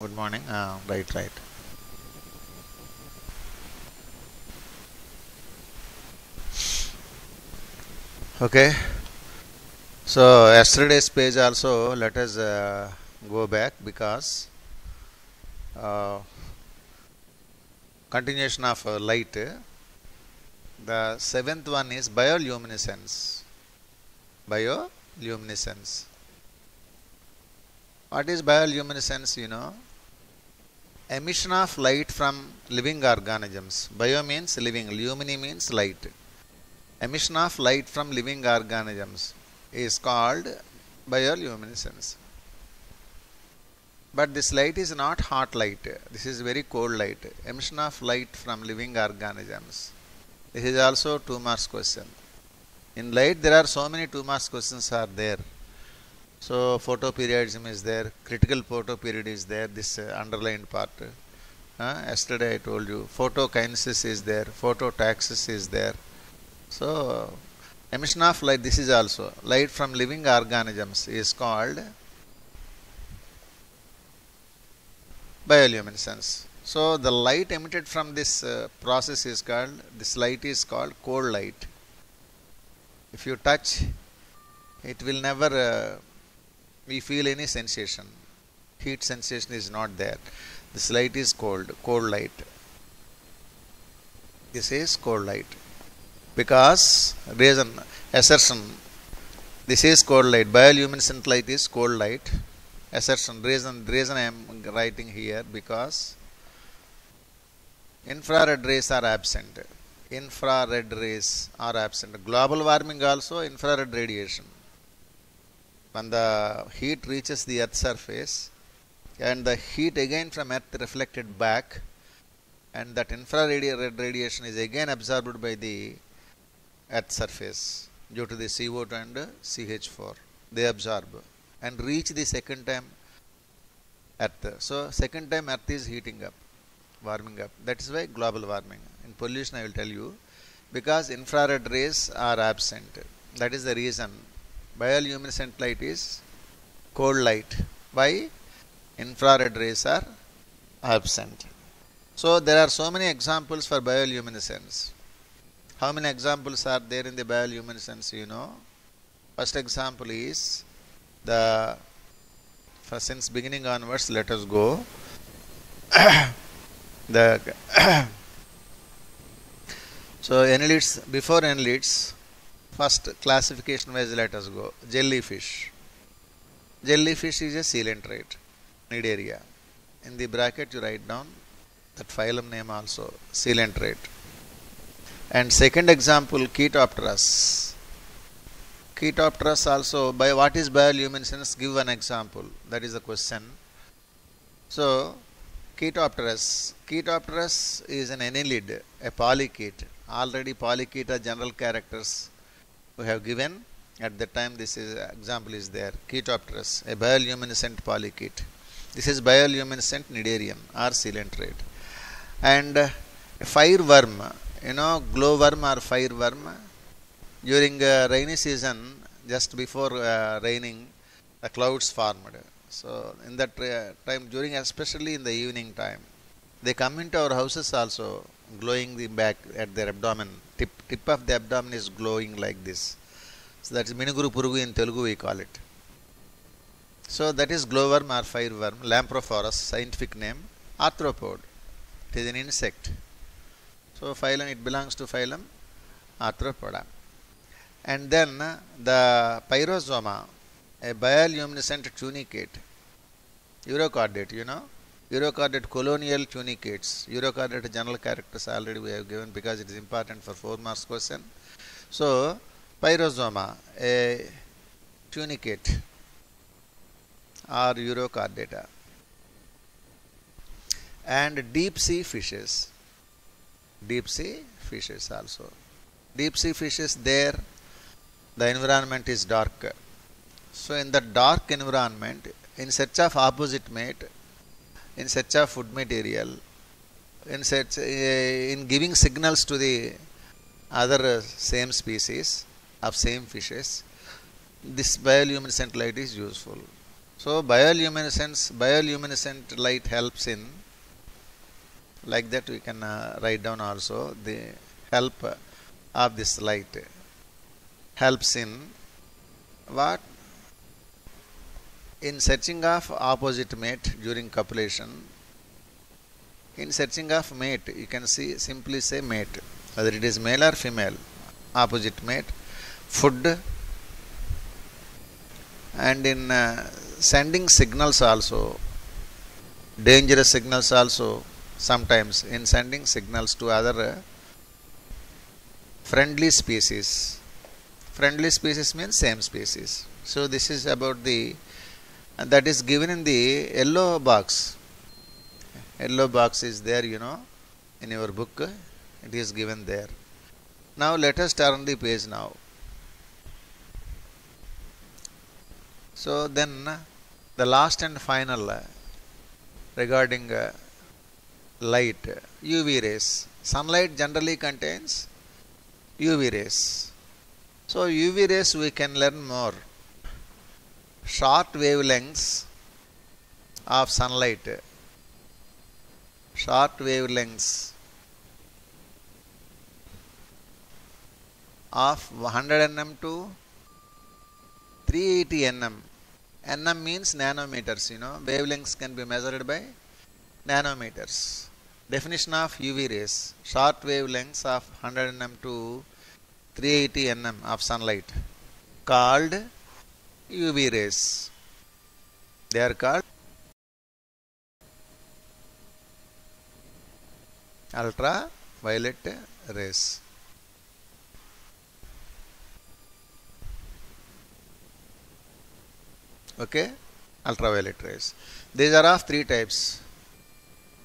Good morning. Right. Okay. So yesterday's page also let us go back because uh, continuation of light. The seventh one is bioluminescence. Bioluminescence. What is bioluminescence? Emission of light from living organisms. Bio means living. Lumini means light. Emission of light from living organisms is called bioluminescence. But this light is not hot light. This is very cold light. Emission of light from living organisms. This is also 2 marks question. In light there are so many 2 marks questions are there. So photoperiodism is there, critical photoperiod is there, this underlined part. Yesterday I told you photokinesis is there, phototaxis is there. So emission of light, this is also light from living organisms is called bioluminescence. So the light emitted from this process is called, this light is called cold light. If you touch, it will never we feel any sensation. Heat sensation is not there. This light is cold light. This is cold light. Because reason, assertion, this is cold light. Bioluminescent light is cold light. Assertion, reason I am writing here because infrared rays are absent. Infrared rays are absent. Global warming also infrared radiation. When the heat reaches the earth surface and the heat again from earth reflected back, and that infrared radiation is again absorbed by the earth surface due to the CO2 and CH4. They absorb and reach the second time earth. So second time earth is heating up, warming up. That is why global warming. In pollution I will tell you, because infrared rays are absent. That is the reason bioluminescent light is cold light. Why? Infrared rays are absent. So there are so many examples for bioluminescence. How many examples are there in the bioluminescence? First example is since beginning onwards, let us go. So annelids, before annelids, first classification wise let us go. Jellyfish. Jellyfish is a coelenterate, Cnidaria. In the bracket you write down that phylum name also, coelenterate. And second example, Chaetopterus. Chaetopterus also, by what is bioluminescence? Give one example. That is the question. So Chaetopterus. Chaetopterus is an annelid, a polychaete. Already polychaete are general characters we have given. At the time this example is there. Chaetopterus, a bioluminescent polychaete. This is bioluminescent cnidarian or coelenterate. And a fireworm, glowworm or fireworm, during rainy season, just before raining, the clouds formed. So in that time, during especially in the evening time, they come into our houses also, glowing the back at their abdomen. Tip of the abdomen is glowing like this. So that is Minuguru Purugu in Telugu we call it. So that is glowworm or fireworm, Lamprophorus, scientific name, arthropod. It is an insect. So phylum, it belongs to phylum Arthropoda. And then the Pyrosoma, a bioluminescent tunicate, Urochordate, Urochordate colonial tunicates. Urochordate general characters already we have given because it is important for 4 marks question. So Pyrosoma, a tunicate or Urochordata. And deep sea fishes. Deep sea fishes also. Deep sea fishes, there the environment is dark. So in the dark environment, in search of opposite mate, in search of food material, in giving signals to the other same species of same fishes, this bioluminescent light is useful. So bioluminescent light helps in, like that we can write down also, the help of this light helps in what? In searching of opposite mate during copulation. In searching of mate, you can simply say mate, whether it is male or female, opposite mate, food, and in sending signals also, dangerous signals also, sometimes in sending signals to other friendly species. Friendly species means same species. So this is about the, and that is given in the yellow box. Yellow box is there, in your book. It is given there. Now let us turn the page now. So then the last and final regarding light, UV rays. Sunlight generally contains UV rays. So UV rays we can learn more. Short wavelengths of sunlight. Short wavelengths of 100 nm to 380 nm. Nm means nanometers, wavelengths can be measured by nanometers. Definition of UV rays, short wavelengths of 100 nm to 380 nm of sunlight, called UV rays. They are called ultraviolet rays. Okay, ultraviolet rays. These are of three types.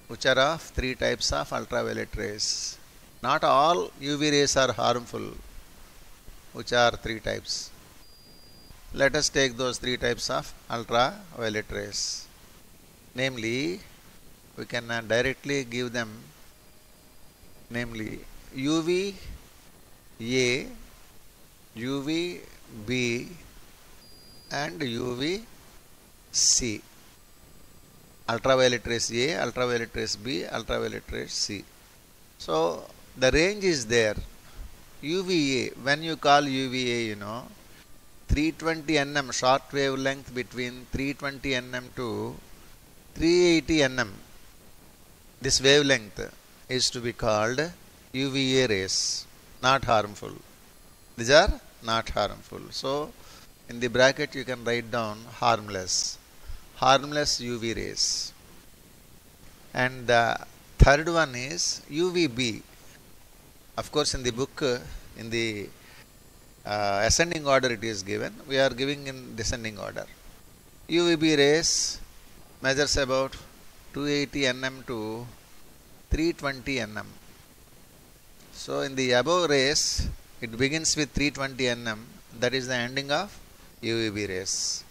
Which are of three types of ultraviolet rays. Not all UV rays are harmful. Which are three types. Let us take those three types of ultraviolet rays. Namely, we can directly give them, namely UVA, UVB and UVC. Ultraviolet rays A, ultraviolet rays B, ultraviolet rays C. So the range is there. UVA, when you call UVA, 320 nm, short wavelength between 320 nm to 380 nm. This wavelength is to be called UVA rays, not harmful. These are not harmful. So in the bracket you can write down harmless. Harmless UV rays. And the third one is UVB. Of course, in the book, in the ascending order it is given. We are giving in descending order. UVB rays measures about 280 nm to 320 nm. So in the above rays, it begins with 320 nm. That is the ending of UVB rays.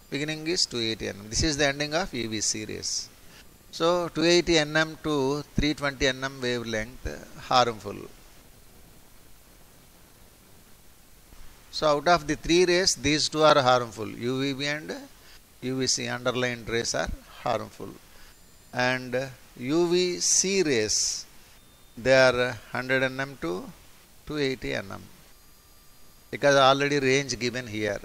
Beginning is 280 nm. This is the ending of UVC rays. So 280 nm to 320 nm wavelength harmful. So out of the three rays, these two are harmful. UVB and UVC underlined rays are harmful. And UVC rays, they are 100 nm to 280 nm. Because already range given here.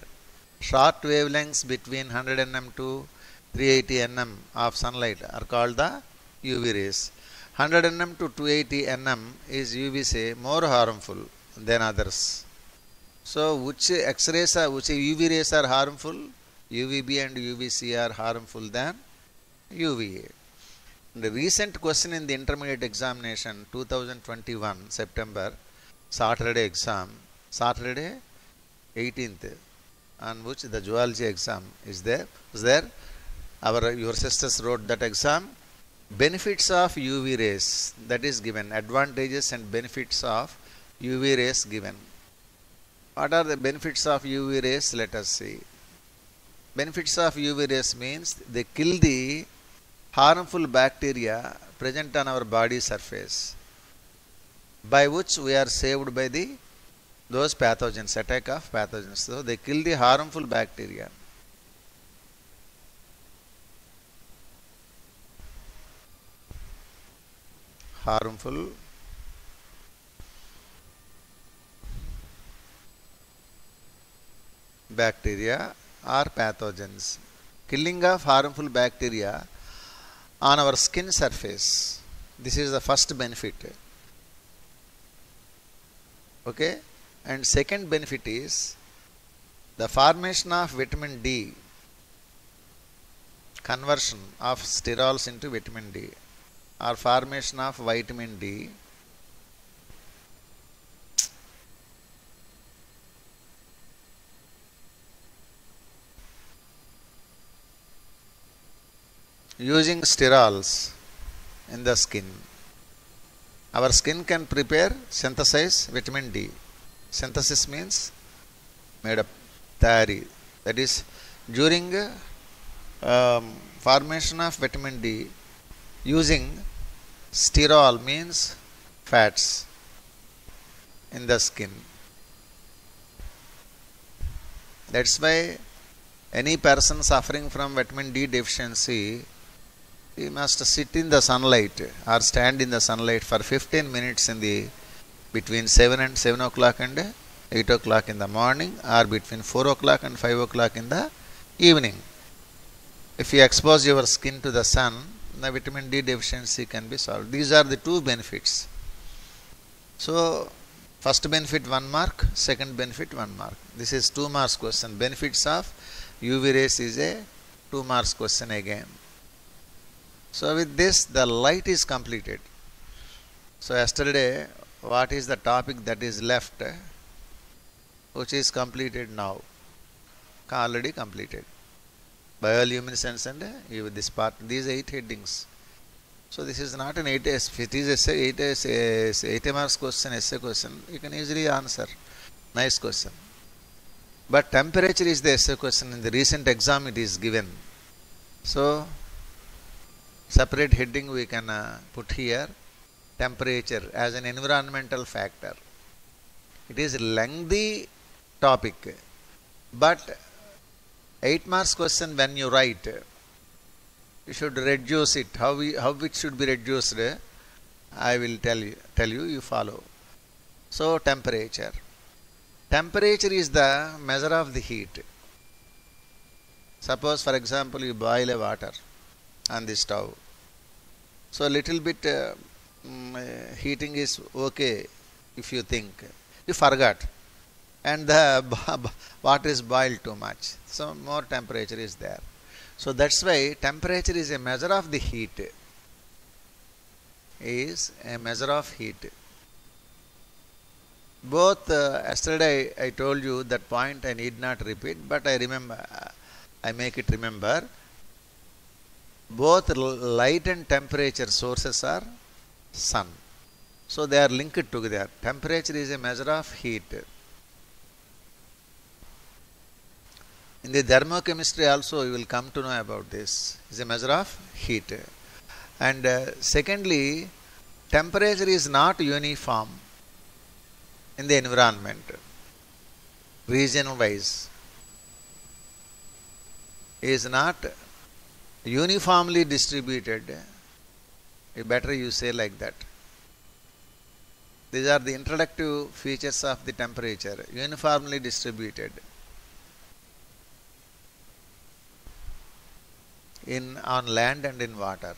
Short wavelengths between 100 nm to 380 nm of sunlight are called the UV rays. 100 nm to 280 nm is UVC, more harmful than others. So which X-rays are, which UV rays are harmful? UVB and UVC are harmful than UVA. The recent question in the intermediate examination 2021 September, Saturday exam, Saturday 18th, on which the zoology exam is there. Your sisters wrote that exam. Benefits of UV rays, that is given. Advantages and benefits of UV rays given. What are the benefits of UV rays? Let us see. Benefits of UV rays means they kill the harmful bacteria present on our body surface, by which we are saved by those pathogens, attack of pathogens. So they kill the harmful bacteria. harmful bacteria or pathogens. Killing of harmful bacteria on our skin surface. This is the first benefit. Okay, and second benefit is the formation of vitamin D, conversion of sterols into vitamin D, or formation of vitamin D. Using sterols in the skin, our skin can synthesize vitamin D. Synthesis means made up, tayari. That is, during formation of vitamin D, using sterol means fats in the skin. That's why any person suffering from vitamin D deficiency, he must sit in the sunlight or stand in the sunlight for 15 minutes in the between 7 o'clock and 8 o'clock in the morning, or between 4 o'clock and 5 o'clock in the evening. If you expose your skin to the sun, the vitamin D deficiency can be solved. These are the two benefits. So, first benefit 1 mark, second benefit 1 mark. This is 2 marks question. Benefits of UV rays is a 2 marks question again. So with this, the light is completed. So yesterday, what is the topic that is left, which is completed now? Already completed. Bioluminescence and this part, these 8 headings. So this is not an 8 if it is 8 marks question, essay question, you can easily answer. Nice question. But temperature is the essay question. In the recent exam it is given. So separate heading we can put here, temperature as an environmental factor. It is a lengthy topic, but 8 marks question when you write, you should reduce it. How it should be reduced, I will tell you, you follow. So temperature. Temperature is the measure of the heat. Suppose for example you boil a water on the stove. So little bit heating is okay if you think. You forgot and the water is boiled too much. So more temperature is there. So that's why temperature is a measure of the heat. Is a measure of heat. Both yesterday I told you that point, I need not repeat, but I remember, I make it remember. Both light and temperature sources are sun. So they are linked together. Temperature is a measure of heat. In the thermochemistry also you will come to know about this. It's a measure of heat. And secondly, temperature is not uniform in the environment, region wise, is not uniformly distributed. Better you say like that. These are the introductive features of the temperature, uniformly distributed on land and in water.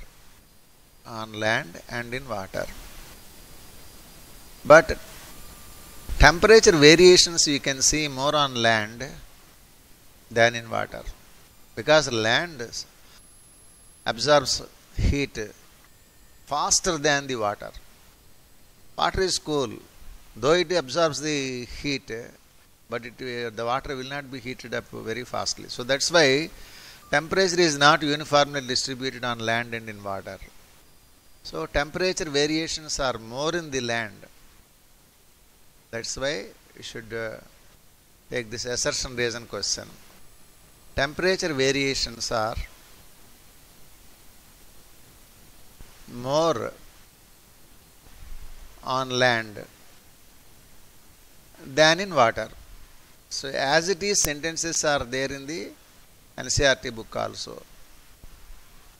On land and in water. But temperature variations you can see more on land than in water, because land absorbs heat faster than the water. Water is cool, though it absorbs the heat, but the water will not be heated up very fastly. So that's why temperature is not uniformly distributed on land and in water. So temperature variations are more in the land. That's why you should take this assertion reason question. Temperature variations are more on land than in water. So as it is, sentences are there in the NCERT book also.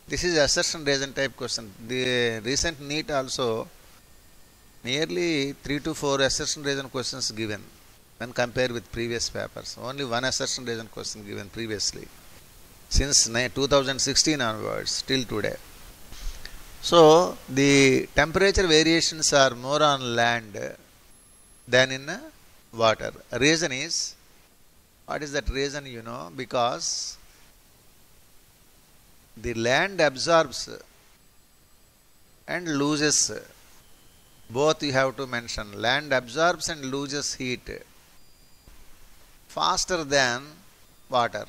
This is assertion reason type question. The recent NEET also nearly 3 to 4 assertion reason questions given when compared with previous papers. Only one assertion reason question given previously since 2016 onwards till today. So the temperature variations are more on land than in water. Reason is, what is that reason? Because the land absorbs and loses. Both you have to mention. Land absorbs and loses heat faster than water.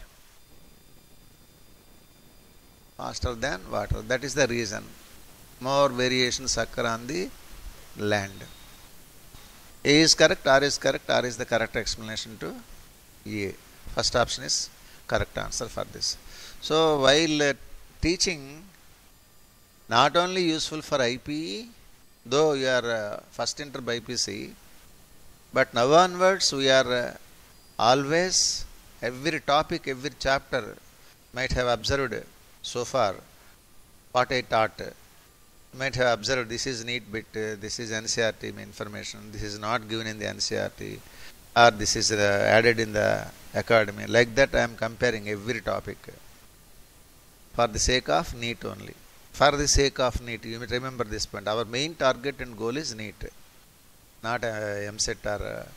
Faster than water. That is the reason. More variations occur on the land. A is correct, R is correct, R is the correct explanation to A. First option is correct answer for this. So while teaching, not only useful for IPE, though you are first enter BPC, but now onwards we are always, every topic, every chapter might have observed so far what I taught. Might have observed this is neat bit, this is NCERT information, this is not given in the NCERT, or this is added in the academy. Like that I am comparing every topic for the sake of NEET only. For the sake of NEET, you may remember this point. Our main target and goal is NEET, not MCET or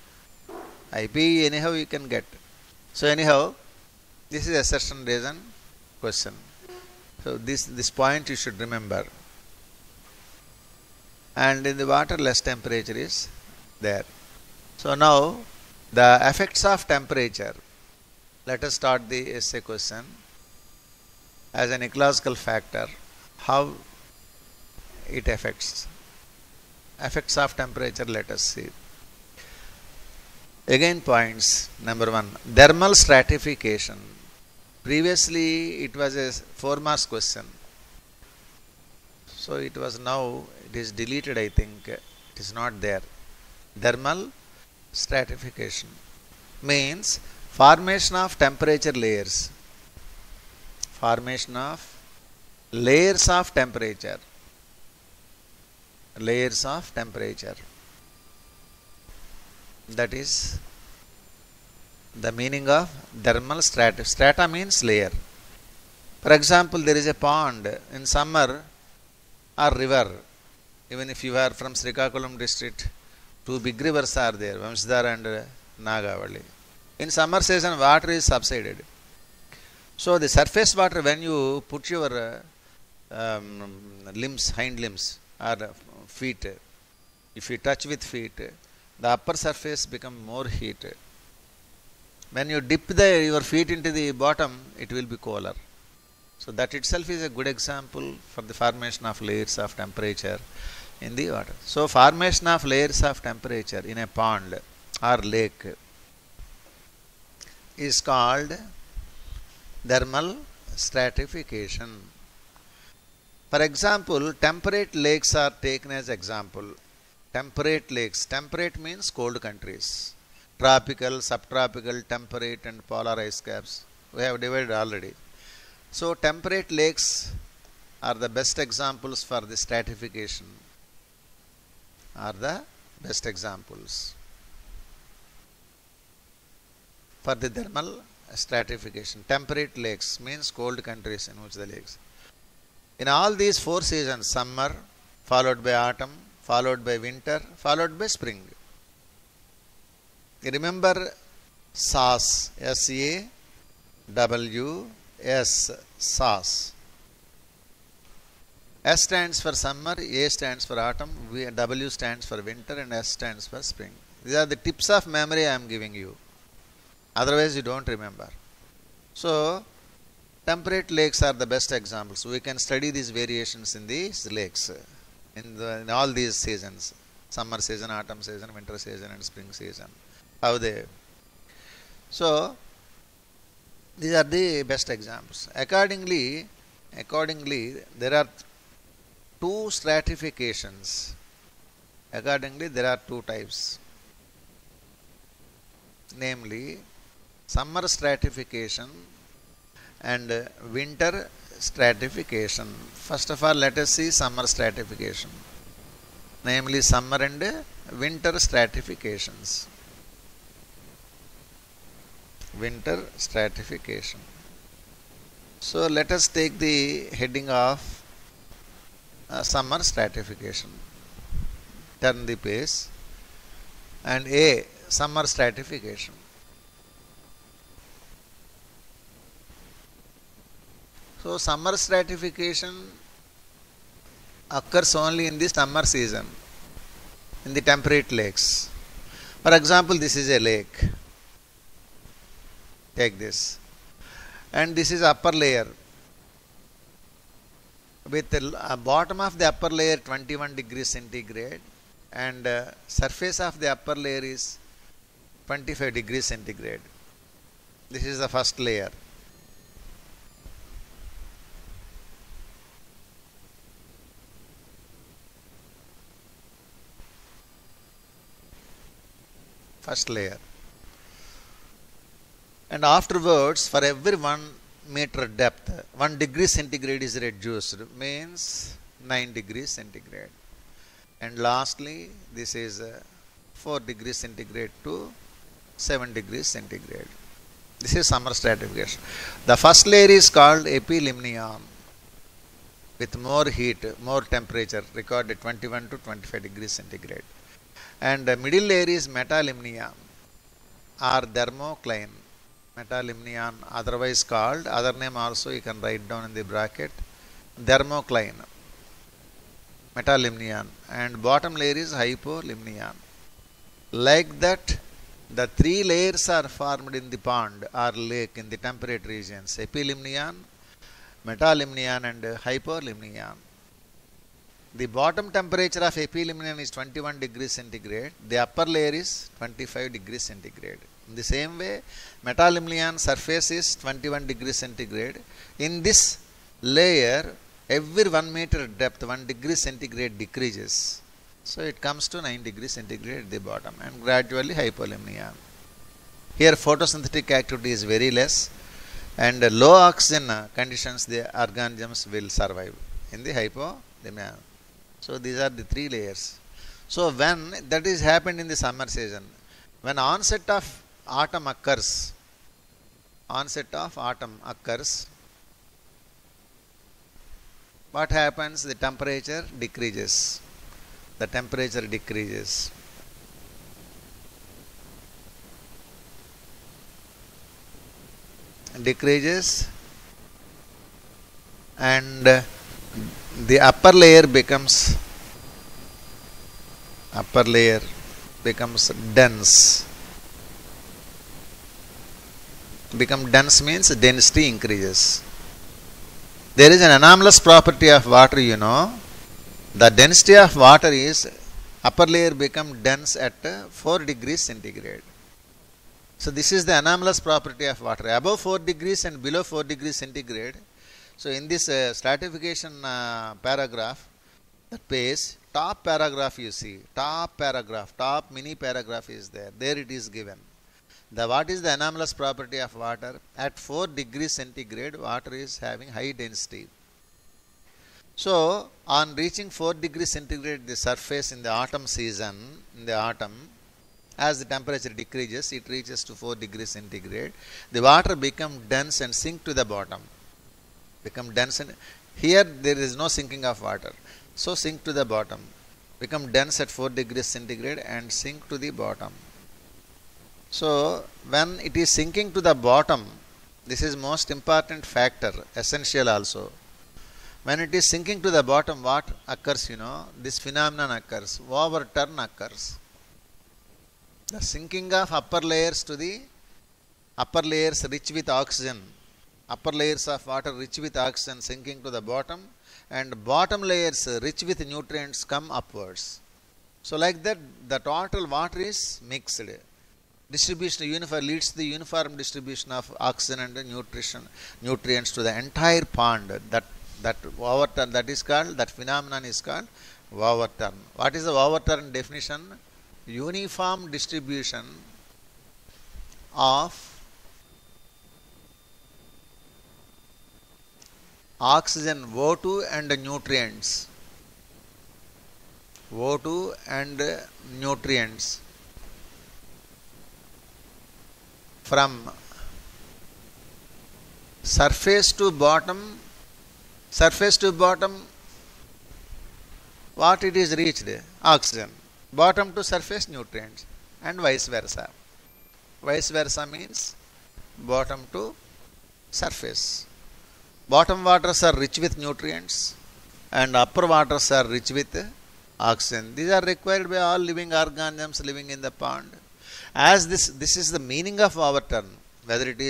IPE. Anyhow you can get. So anyhow, this is assertion reason question. So this point you should remember. And in the water less temperature is there. So now the effects of temperature. Let us start the essay question. As an ecological factor, how it affects. Effects of temperature, let us see. Again points. Number 1, thermal stratification. Previously it was a 4 marks question. So it was, now it is deleted, I think. It is not there. Thermal stratification means formation of temperature layers. Formation of layers of temperature. Layers of temperature. That is the meaning of thermal strata. Strata means layer. For example, there is a pond in summer or river. Even if you are from Srikakulam district, 2 big rivers are there, Vamshidhara and Nagavali. In summer season, water is subsided. So the surface water, when you put your limbs, hind limbs or feet, if you touch with feet, the upper surface become more heat. When you dip your feet into the bottom, it will be cooler. So that itself is a good example for the formation of layers of temperature in the water. So formation of layers of temperature in a pond or lake is called thermal stratification. For example, temperate lakes are taken as example. Temperate lakes. Temperate means cold countries. Tropical, subtropical, temperate and polar ice caps. We have divided already. So temperate lakes are the best examples for the stratification. Are the best examples for the thermal stratification. Temperate lakes means cold countries in which the lakes. In all these 4 seasons, summer, followed by autumn, followed by winter, followed by spring. Remember SAS, S-A-W-S, SAS. S stands for summer, A stands for autumn, W stands for winter and S stands for spring. These are the tips of memory I am giving you. Otherwise you don't remember. So temperate lakes are the best examples. We can study these variations in these lakes in all these seasons. Summer season, autumn season, winter season and spring season. How they. So these are the best examples. Accordingly there are 2 stratifications. Accordingly there are 2 types. Namely, summer stratification and winter stratification. First of all, let us see summer stratification. namely summer and winter stratifications. Winter stratification. So let us take the heading of summer stratification. Turn the page and A, summer stratification. So summer stratification occurs only in the summer season in the temperate lakes. For example, this is a lake. Take this. And this is upper layer. With the bottom of the upper layer 21 degrees centigrade and surface of the upper layer is 25 degrees centigrade. This is the first layer. First layer. And afterwards, for every 1 meter depth, 1 degree centigrade is reduced, means 9 degrees centigrade. And lastly, this is 4 degrees centigrade to 7 degrees centigrade. This is summer stratification. The first layer is called epilimnion, with more heat, more temperature, recorded 21 to 25 degrees centigrade. And the middle layer is metalimnion or thermocline. Metalimnion, otherwise called, other name also you can write down in the bracket, thermocline, metalimnion, and bottom layer is hypolimnion. Like that, the 3 layers are formed in the pond or lake in the temperate regions: epilimnion, metalimnion, and hypolimnion. The bottom temperature of epilimnion is 21 degrees centigrade. The upper layer is 25 degrees centigrade. In the same way, metalimnion surface is 21 degrees centigrade. In this layer, every 1 meter depth, 1 degree centigrade decreases. So it comes to 9 degrees centigrade at the bottom and gradually hypolimnion. Here photosynthetic activity is very less and low oxygen conditions the organisms will survive in the hypolimnion. So these are the 3 layers. So when that is happened in the summer season, when onset of autumn occurs, what happens? The temperature decreases. Decreases and the upper layer becomes dense. Become dense means density increases. There is an anomalous property of water, you know. The density of water is upper layer become dense at 4 degrees centigrade. So this is the anomalous property of water. Above 4 degrees and below 4 degrees centigrade. So in this stratification paragraph, that page, top paragraph you see, top mini paragraph is there. There it is given. What is the anomalous property of water? At 4 degrees centigrade, water is having high density. So, on reaching 4 degrees centigrade, the surface in the autumn season, as the temperature decreases, it reaches to 4 degrees centigrade. The water becomes dense and sink to the bottom. Here there is no sinking of water. So, sink to the bottom. Become dense at 4 degrees centigrade and sink to the bottom. So, when it is sinking to the bottom, this is most important factor, essential also. When it is sinking to the bottom, what occurs, you know? This phenomenon occurs, overturn occurs. The sinking of upper layers to the upper layers rich with oxygen, upper layers of water rich with oxygen sinking to the bottom, and bottom layers rich with nutrients come upwards. So, like that, the total water is mixed. Distribution leads to the uniform distribution of oxygen and nutrients to the entire pond. That overturn, that phenomenon is called overturn. What is the overturn definition? Uniform distribution of oxygen, O2 and nutrients. O2 and nutrients from surface to bottom, what it is reached? Oxygen. Bottom to surface, nutrients, and vice versa. Vice versa means bottom to surface. Bottom waters are rich with nutrients and upper waters are rich with oxygen. These are required by all living organisms living in the pond. As this is the meaning of Overturn, whether it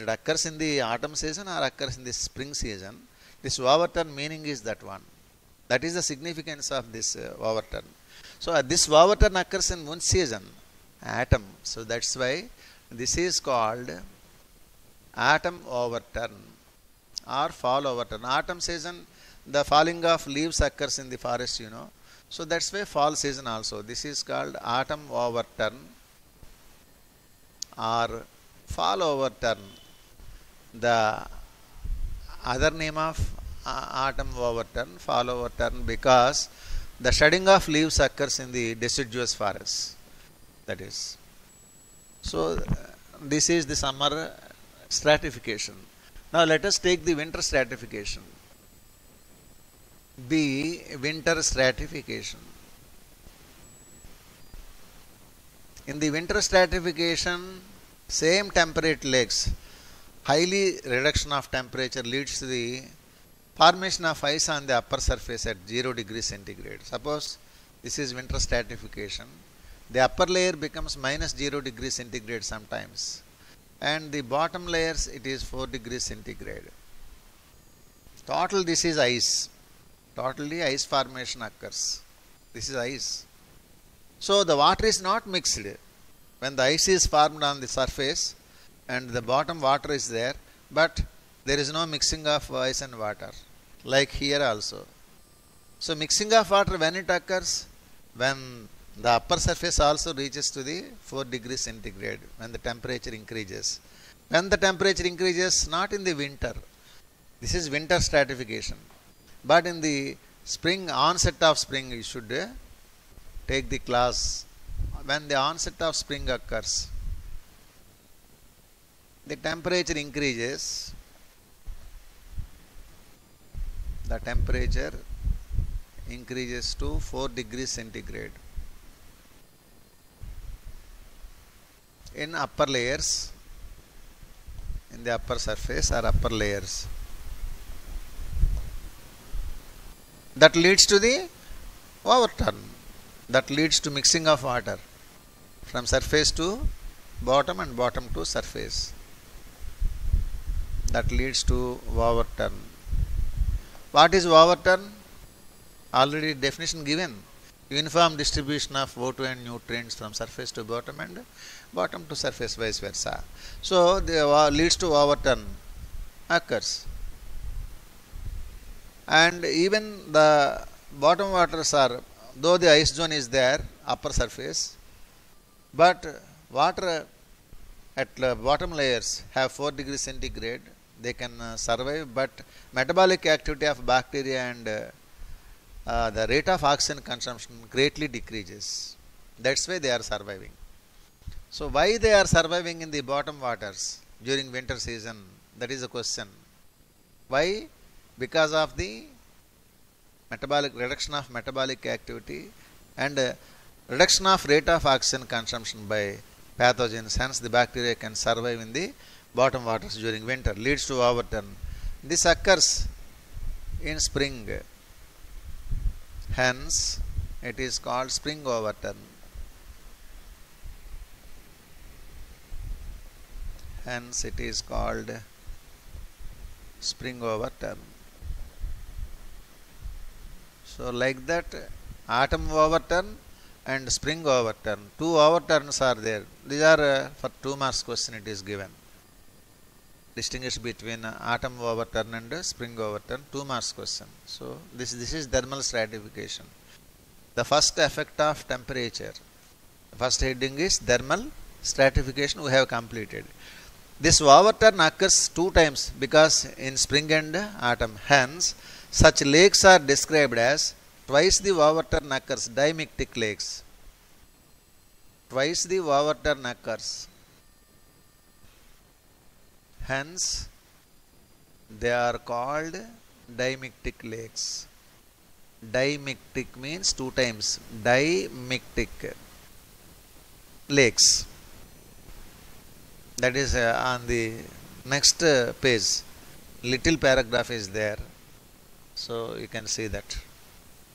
occurs in the autumn season or occurs in the spring season, this Overturn meaning is that one. That is the significance of this Overturn. So this Overturn occurs in one season, autumn. So that's why this is called autumn overturn or fall overturn. Autumn season, the falling of leaves occurs in the forest, you know. So that's why fall season also. This is called autumn overturn or fall overturn. The other name of autumn overturn, fall overturn, because the shedding of leaves occurs in the deciduous forest. That is. So this is the summer stratification. Now let us take the winter stratification. B. Winter stratification. In the winter stratification, same temperate lakes, highly reduction of temperature leads to the formation of ice on the upper surface at 0 degrees centigrade. Suppose this is winter stratification. The upper layer becomes minus 0 degrees centigrade sometimes, and the bottom layers it is 4 degrees centigrade. Total this is ice. Totally ice formation occurs. This is ice. So the water is not mixed. When the ice is formed on the surface and the bottom water is there, but there is no mixing of ice and water, like here also. So mixing of water, when it occurs? When the upper surface also reaches to the 4 degrees centigrade, when the temperature increases. When the temperature increases, not in the winter. This is winter stratification. But in the spring, onset of spring, you should take the class. When the onset of spring occurs, the temperature increases. The temperature increases to 4 degrees centigrade. In upper layers, in the upper surface or upper layers. That leads to the overturn. That leads to mixing of water from surface to bottom and bottom to surface. That leads to overturn. What is overturn? Already definition given. Uniform distribution of O2 and nutrients from surface to bottom and bottom to surface, vice versa. So the leads to overturn occurs. And even the bottom waters are, though the ice zone is there, upper surface, but water at the bottom layers have 4 degrees centigrade, they can survive, but metabolic activity of bacteria and the rate of oxygen consumption greatly decreases. That's why they are surviving. So why they are surviving in the bottom waters during winter season? That is the question. Why? Because of the reduction of metabolic activity and reduction of rate of oxygen consumption by pathogens. Hence the bacteria can survive in the bottom waters during winter, leads to overturn. This occurs in spring. Hence it is called spring overturn. Hence it is called spring overturn. So like that, autumn overturn and spring overturn. Two overturns are there. These are for 2 marks question it is given. Distinguish between autumn overturn and spring overturn, 2 marks question. So this is thermal stratification. The first effect of temperature. The first heading is thermal stratification we have completed. This overturn occurs 2 times because in spring and autumn. Hence such lakes are described as Twice the overturn occurs, dimictic lakes. Twice the overturn occurs. Hence, they are called dimictic lakes. Dimictic means two times. Dimictic lakes. That is on the next page. Little paragraph is there. So you can see that.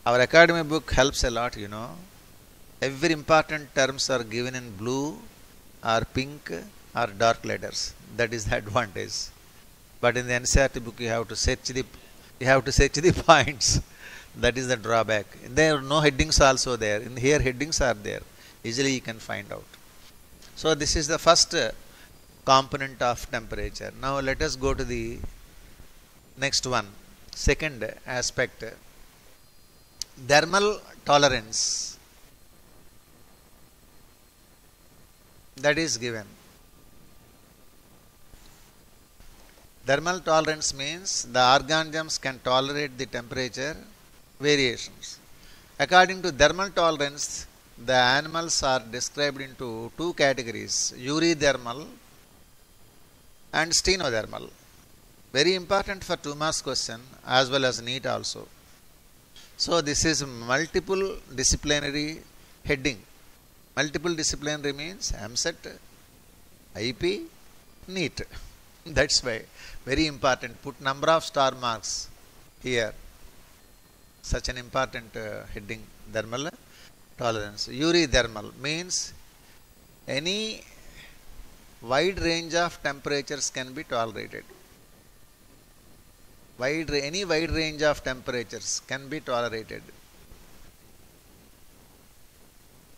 Our academy book helps a lot, you know. Every important terms are given in blue or pink or dark letters. That is the advantage. But in the NCERT book you have to search the points. That is the drawback. There are no headings also there. In here headings are there. Easily you can find out. So this is the first component of temperature. Now let us go to the next one. Second aspect. Thermal tolerance. That is given. Thermal tolerance means the organisms can tolerate the temperature variations. According to thermal tolerance, the animals are described into two categories, eurythermal and stenothermal. Very important for 2 marks question as well as NEET also. So this is multiple disciplinary heading. Multiple disciplinary means MSET, IP, NEET. That's why very important. Put number of star marks here. Such an important heading, thermal tolerance. Eurythermal means any wide range of temperatures can be tolerated. Any wide range of temperatures can be tolerated.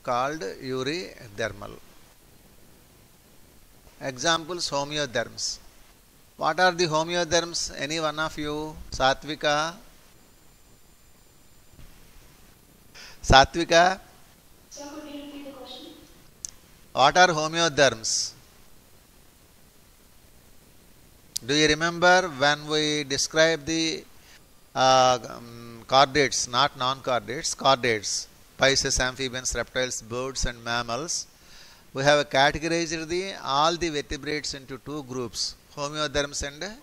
Called eurythermal. Examples, homeotherms. What are the homeotherms? Any one of you? Satvika? Satvika? Sir, could you repeat the question? What are homeotherms? Do you remember when we described the chordates, not non-chordates, chordates, Pisces, amphibians, reptiles, birds and mammals? We have categorized all the vertebrates into two groups, homeotherms and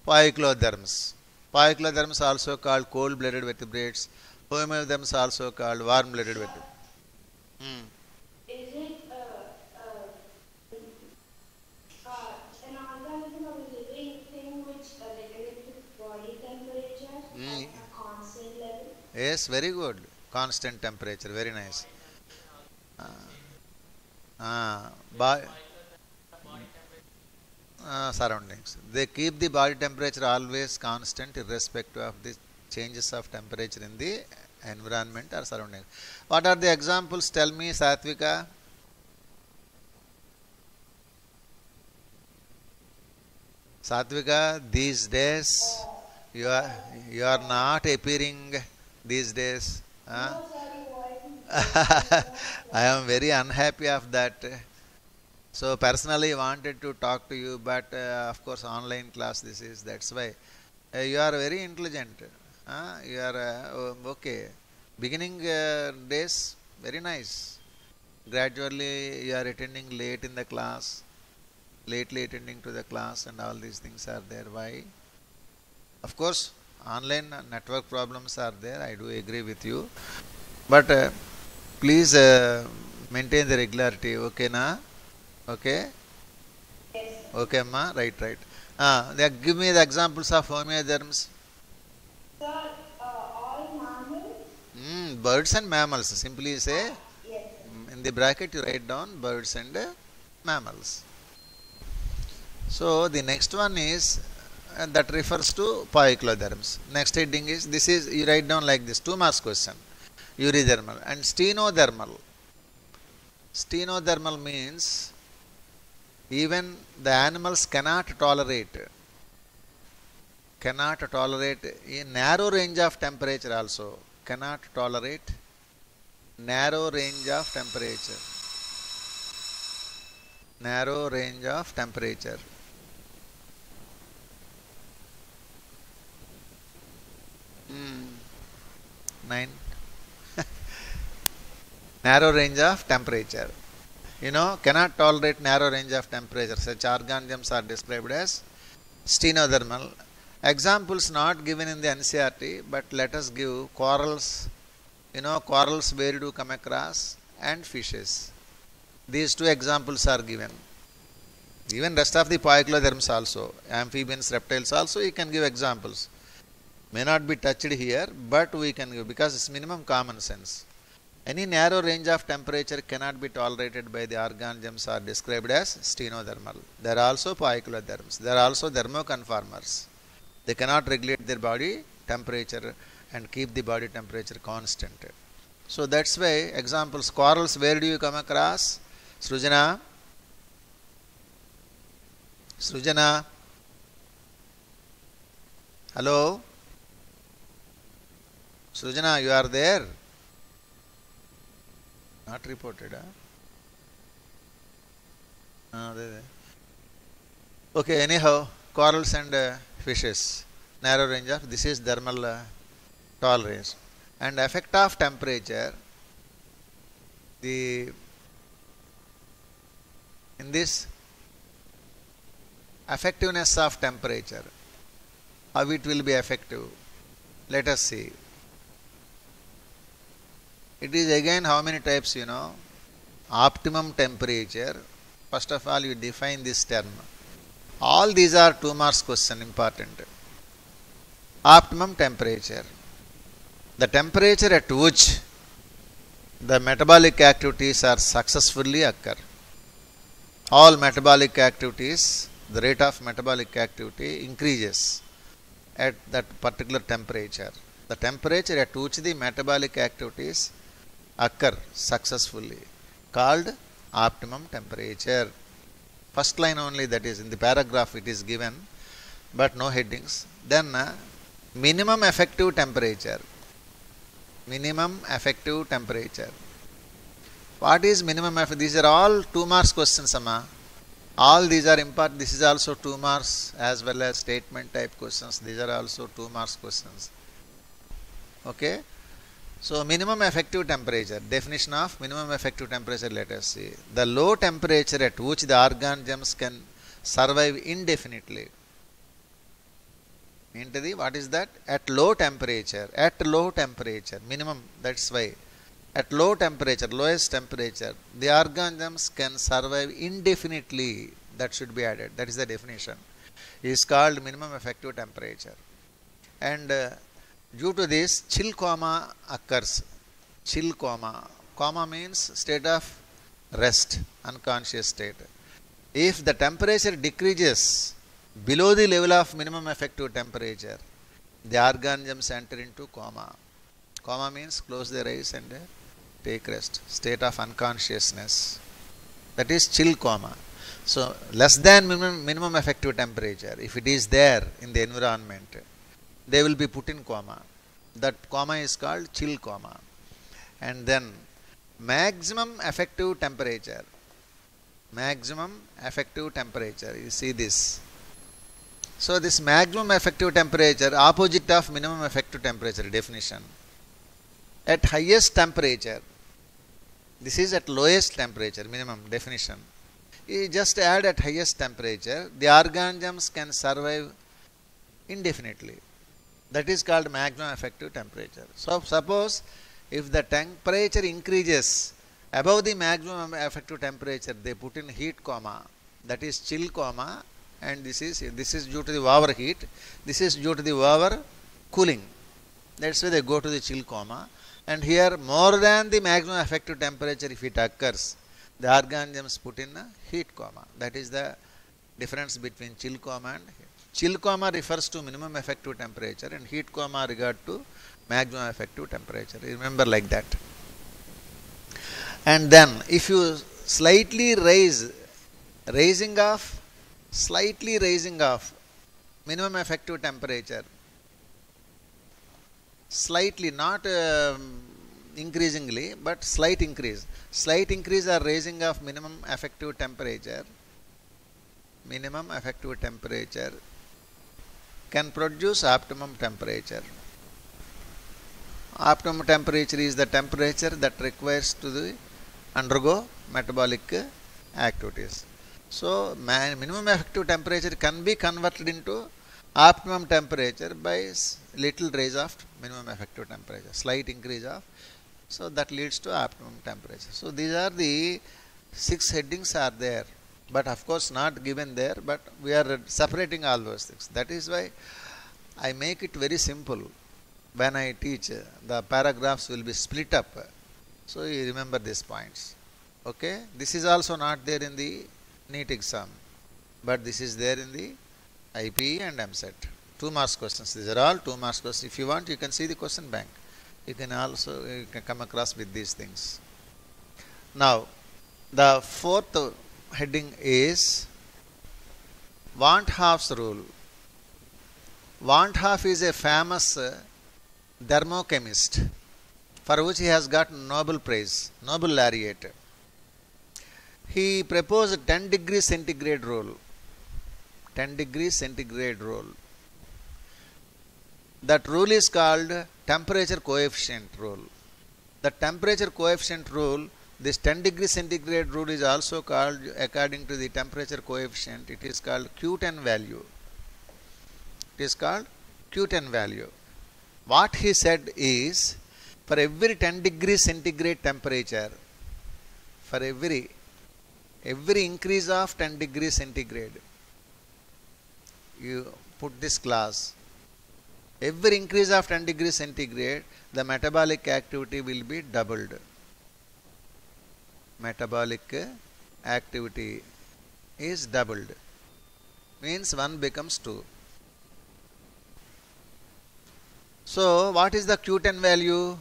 poikilotherms. Poikilotherms also called cold-blooded vertebrates. Homeotherms also called warm-blooded vertebrates. Is it an organism or a living thing which regulates its body temperature at a constant level? Yes, very good. Constant temperature, very nice. By surroundings. They keep the body temperature always constant irrespective of the changes of temperature in the environment or surroundings. What are the examples? Tell me, Satvika. Satvika, these days you are not appearing these days. Huh? No, sorry, voice. I am very unhappy of that. So personally wanted to talk to you, but of course online class this is. That's why you are very intelligent. You are okay. Beginning days very nice. Gradually you are attending late in the class, lately attending to the class, and all these things are there. Why? Of course, online network problems are there. I do agree with you, but please maintain the regularity. Okay, na? Okay. Yes. Okay, ma. Right, right. Give me the examples of homeotherms. Sir, all mammals? Birds and mammals. Simply say Yes. in the bracket you write down birds and mammals. So the next one is that refers to poikilotherms. Next heading is this is you write down like this 2 marks question. Eurythermal and stenothermal. Stenothermal means even the animals cannot tolerate a narrow range of temperature also. Cannot tolerate narrow range of temperature. Narrow range of temperature. 9. Narrow range of temperature. You know, cannot tolerate narrow range of temperature. Such organisms are described as stenothermal. Examples not given in the NCERT, but let us give corals. You know, corals where do you come across, and fishes. These two examples are given. Even rest of the poikiloderms also, amphibians, reptiles also, you can give examples. May not be touched here, but we can give because it's minimum common sense. Any narrow range of temperature cannot be tolerated by the organisms are described as stenothermal. There are also poikiloderms. There are also thermoconformers. They cannot regulate their body temperature and keep the body temperature constant. So that's why examples, corals, where do you come across? Srujana? Srujana? Hello? Srujana, you are there? Not reported, huh? Okay, anyhow, corals and fishes, narrow range of, this is thermal tolerance. And effect of temperature, in this effectiveness of temperature, how it will be effective? Let us see. It is again how many types, you know? Optimum temperature. First of all, you define this term. All these are 2 marks question, important. Optimum temperature. The temperature at which the metabolic activities are successfully occur. All metabolic activities, the rate of metabolic activity increases at that particular temperature. The temperature at which the metabolic activities occur successfully, called optimum temperature. First line only, that is in the paragraph it is given, but no headings. Then minimum effective temperature. Minimum effective temperature. What is minimum effective? These are all 2 marks questions, Amma. All these are important. This is also 2 marks as well as statement type questions. These are also 2 marks questions. Okay. So minimum effective temperature. Definition of minimum effective temperature, let us see. The low temperature at which the organisms can survive indefinitely. What is that? At low temperature. At low temperature. Minimum, that's why. At low temperature, lowest temperature, the organisms can survive indefinitely. That should be added. That is the definition. It is called minimum effective temperature. And due to this, chill coma occurs. Chill coma. Coma means state of rest, unconscious state. If the temperature decreases below the level of minimum effective temperature, the organisms enter into coma. Coma means close their eyes and take rest, state of unconsciousness. That is chill coma. So less than minimum effective temperature, if it is there in the environment, they will be put in coma. That coma is called chill coma. And then maximum effective temperature. Maximum effective temperature. You see this. So this maximum effective temperature, opposite of minimum effective temperature definition. At highest temperature, this is at lowest temperature, minimum definition. You just add at highest temperature, the organisms can survive indefinitely. That is called maximum effective temperature. So suppose if the temperature increases above the maximum effective temperature, they put in heat coma. That is chill coma, and this is due to the overheat. This is due to the over cooling. That's why they go to the chill coma. And here more than the maximum effective temperature, if it occurs, the organisms put in a heat coma. That is the difference between chill coma and heat. Chill coma refers to minimum effective temperature and heat coma regard to maximum effective temperature. Remember like that. And then if you slightly raising of minimum effective temperature, slightly, not increasingly, but slight increase or raising of minimum effective temperature can produce optimum temperature. Optimum temperature is the temperature that requires to undergo metabolic activities. So minimum effective temperature can be converted into optimum temperature by little raise of minimum effective temperature, slight increase of, so that leads to optimum temperature. So these are the 6 headings are there, but of course not given there, but we are separating all those things. That is why I make it very simple. When I teach, the paragraphs will be split up, so you remember these points. Okay, this is also not there in the NEET exam, but this is there in the IPE and MSET. 2 marks questions. These are all 2 marks questions. If you want, you can see the question bank. You can come across with these things. Now, the 4th heading is Want Half's rule. Want Half is a famous thermochemist for which he has got Nobel Prize, Nobel laureate. He proposed 10 degrees centigrade rule. 10 degrees centigrade rule. That rule is called temperature coefficient rule. The temperature coefficient rule, this 10 degrees centigrade rule is also called, according to the temperature coefficient, it is called Q10 value. It is called Q10 value. What he said is, for every 10 degrees centigrade temperature, for every increase of 10 degrees centigrade, you put this class, every increase of 10 degrees centigrade, the metabolic activity will be doubled. Metabolic activity is doubled. Means 1 becomes 2. So, what is the Q10 value?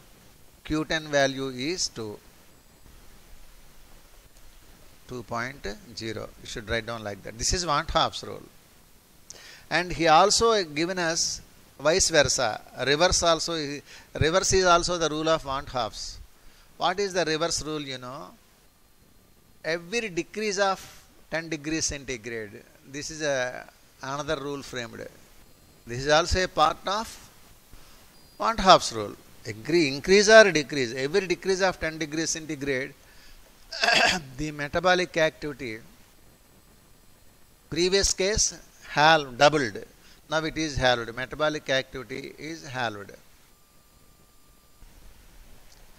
Q10 value is 2. 2.0. You should write down like that. This is Want Half's rule. And he also given us vice versa. Reverse is also the rule of Want Half's. What is the reverse rule, you know? Every decrease of 10 degrees centigrade, this is another rule framed. This is also a part of Want Half's rule. Increase or decrease, every decrease of 10 degrees centigrade, the metabolic activity, previous case, doubled. Now it is halved. Metabolic activity is halved.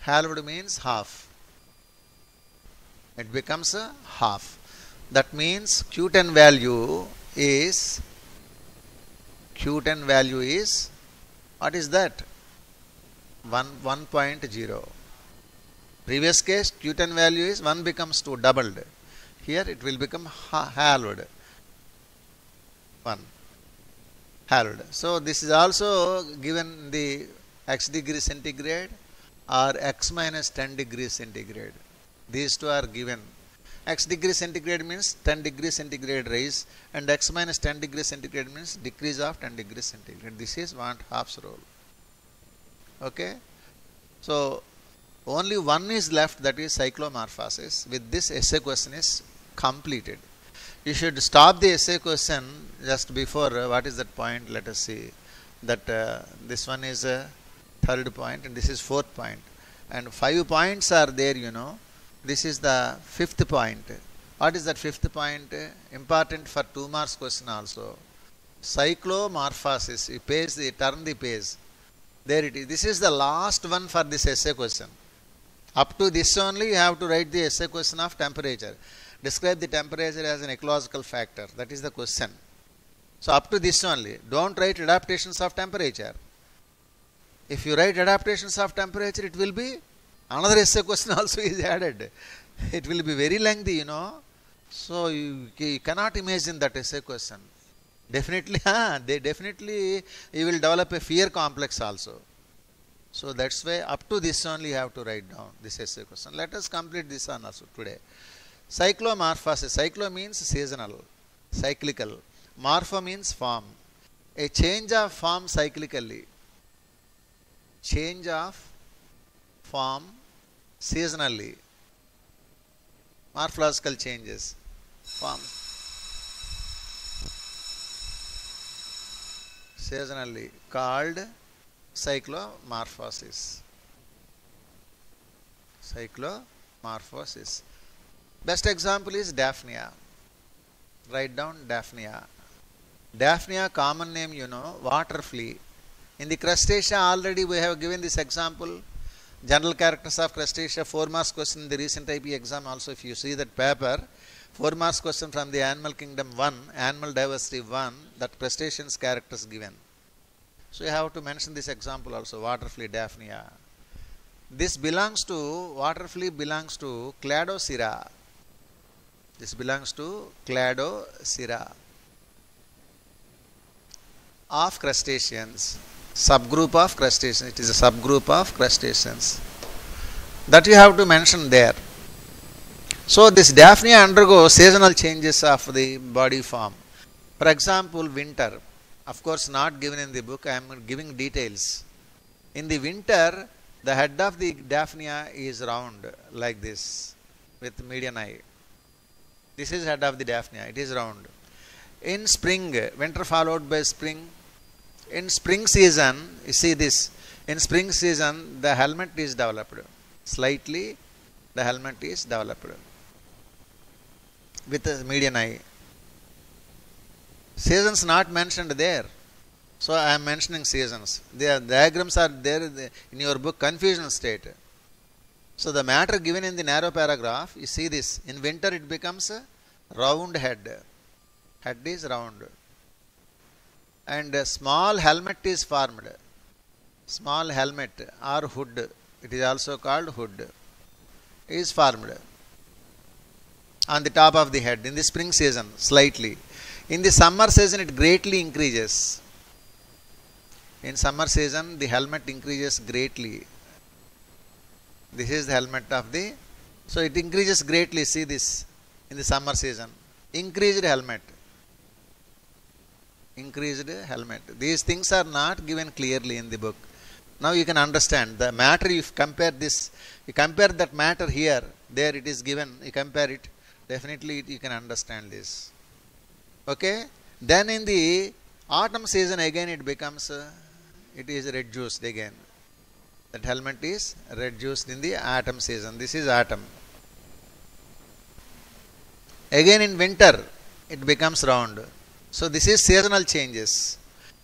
Halved means half. It becomes a half. That means Q10 value is, what is that? 1.0. Previous case, Q10 value is 1 becomes 2, doubled. Here it will become halved. 1. Halved. So this is also given the x degree centigrade or x minus 10 degrees centigrade. These two are given. X degree centigrade means 10 degrees centigrade rise, and x minus 10 degrees centigrade means decrease of 10 degrees centigrade. This is Want Half's rule. Okay. So only one is left, that is cyclomorphosis. With this, essay question is completed. You should stop the essay question just before, what is that point? Let us see. That this one is third point and this is fourth point. And 5 points are there, you know. This is the 5th point. What is that 5th point? Important for 2 marks question also. Cyclomorphosis. You turn the page. There it is. This is the last one for this essay question. Up to this only you have to write the essay question of temperature. Describe the temperature as an ecological factor. That is the question. So up to this only. Don't write adaptations of temperature. If you write adaptations of temperature, it will be another essay question also is added. It will be very lengthy, you know. So you cannot imagine that essay question. Definitely, you will develop a fear complex also. So that's why up to this only you have to write down this essay question. Let us complete this one also today. Cyclomorphosis. Cyclo means seasonal, cyclical. Morpho means form. A change of form cyclically. Change of form seasonally. Morphological changes. Form seasonally called cyclomorphosis. Cyclomorphosis. Best example is Daphnia. Write down Daphnia. Daphnia, common name you know, water flea. In the crustacea already we have given this example. General characters of crustacea, 4 marks question in the recent IP exam also. If you see that paper, 4 marks question from the animal kingdom 1, animal diversity 1, that crustaceans characters given. So you have to mention this example also, water flea Daphnia. This belongs to, water flea belongs to Cladocera. This belongs to Cladocera of crustaceans. Subgroup of crustaceans. It is a subgroup of crustaceans. That you have to mention there. So this Daphnia undergoes seasonal changes of the body form. For example, winter. Of course, not given in the book. I am giving details. In the winter, the head of the Daphnia is round like this with median eye. This is head of the Daphnia. It is round. In spring, winter followed by spring. In spring season, you see this. In spring season, the helmet is developed. Slightly, the helmet is developed with a median eye. Seasons not mentioned there. So I am mentioning seasons. The diagrams are there in your book, confusion state. So the matter given in the narrow paragraph, you see this. In winter it becomes a round head. Head is round. And a small helmet is formed. Small helmet or hood, it is also called hood, is formed on the top of the head in the spring season slightly. In the summer season it greatly increases. In summer season the helmet increases greatly. This is the helmet of the, so it increases greatly, see this, in the summer season. Increased helmet. Increased helmet. These things are not given clearly in the book. Now you can understand the matter. If compare this, you compare that matter here, there it is given, you compare it, definitely you can understand this. Okay. Then in the autumn season again it becomes, it is reduced again. That helmet is reduced in the autumn season. This is autumn. Again in winter it becomes round. So this is seasonal changes.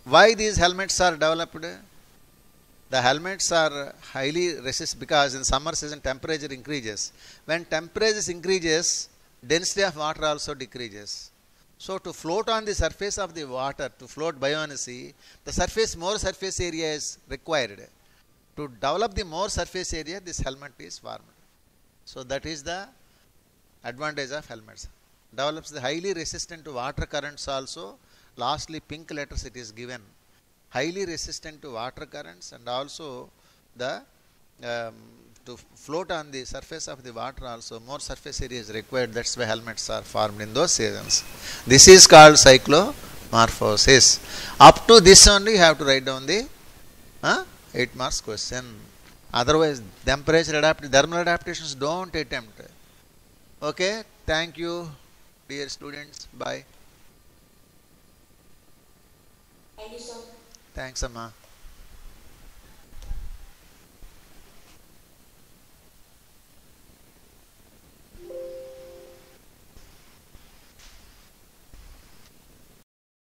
Why these helmets are developed? The helmets are highly resist because in summer season temperature increases. When temperature increases, density of water also decreases. So to float on the surface of the water, to float buoyancy, the surface, more surface area is required. To develop the more surface area, this helmet is formed. So that is the advantage of helmets. Develops the highly resistant to water currents also. Lastly, pink letters it is given. Highly resistant to water currents, and also the to float on the surface of the water also more surface area is required. That's why helmets are formed in those seasons. This is called cyclomorphosis. Up to this only you have to write down the 8 marks question. Otherwise, temperature thermal adaptations don't attempt. Okay, thank you, dear students. Bye. Thank you, sir. Thanks, Amma.